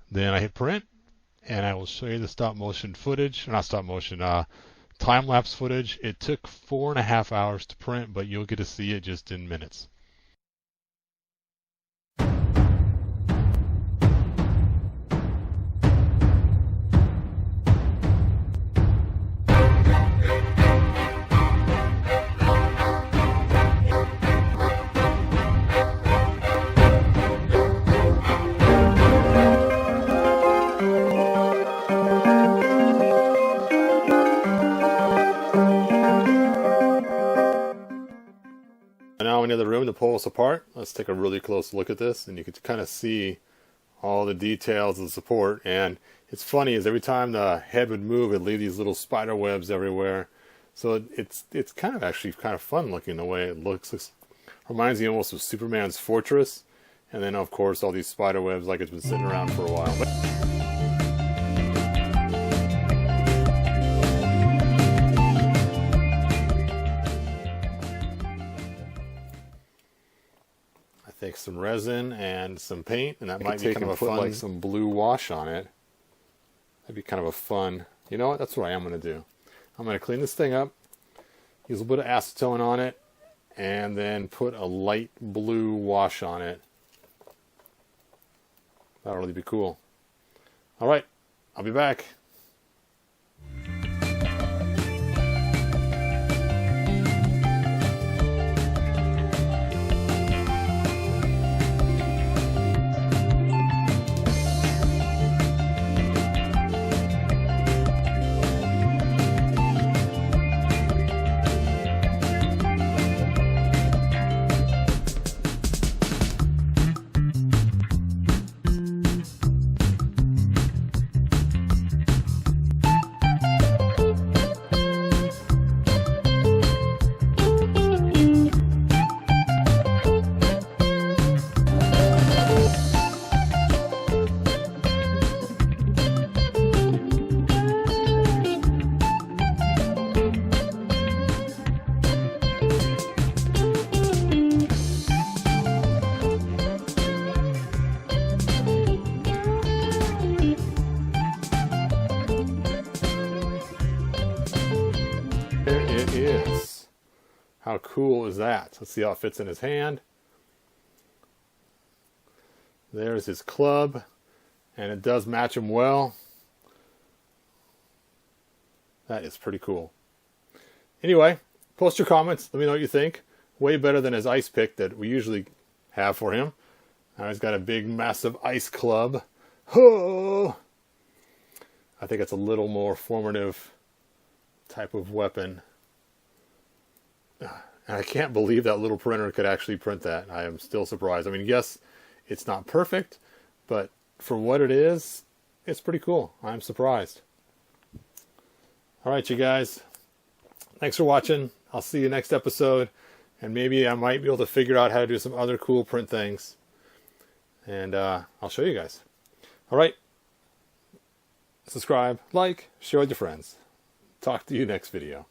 Then I hit print, and I will show you the stop motion footage, or not stop motion, time lapse footage. It took 4.5 hours to print, but you'll get to see it just in minutes. Now into the room to pull us apart. Let's take a really close look at this, and you can kind of see all the details of the support. And it's funny, is every time the head would move, it'd leave these little spider webs everywhere. So it's kind of actually kind of fun looking the way it looks. It reminds me almost of Superman's fortress. And then of course all these spider webs like it's been sitting around for a while. I think some resin and some paint, and that might be kind of a fun, like some blue wash on it. That'd be kind of a fun, you know what, that's what I am going to do. I'm going to clean this thing up, use a little bit of acetone on it, and then put a light blue wash on it. That'll really be cool. Alright, I'll be back. There it is. How cool is that? Let's see how it fits in his hand. There's his club, and it does match him well. That is pretty cool. Anyway, post your comments. Let me know what you think. Way better than his ice pick that we usually have for him. Now he's got a big, massive ice club. Oh! I think it's a little more formative type of weapon. And I can't believe that little printer could actually print that. I am still surprised. I mean, yes, it's not perfect, but for what it is, it's pretty cool. I'm surprised. All right, you guys. Thanks for watching. I'll see you next episode. And maybe I might be able to figure out how to do some other cool print things. And I'll show you guys. All right. Subscribe, like, share with your friends. Talk to you next video.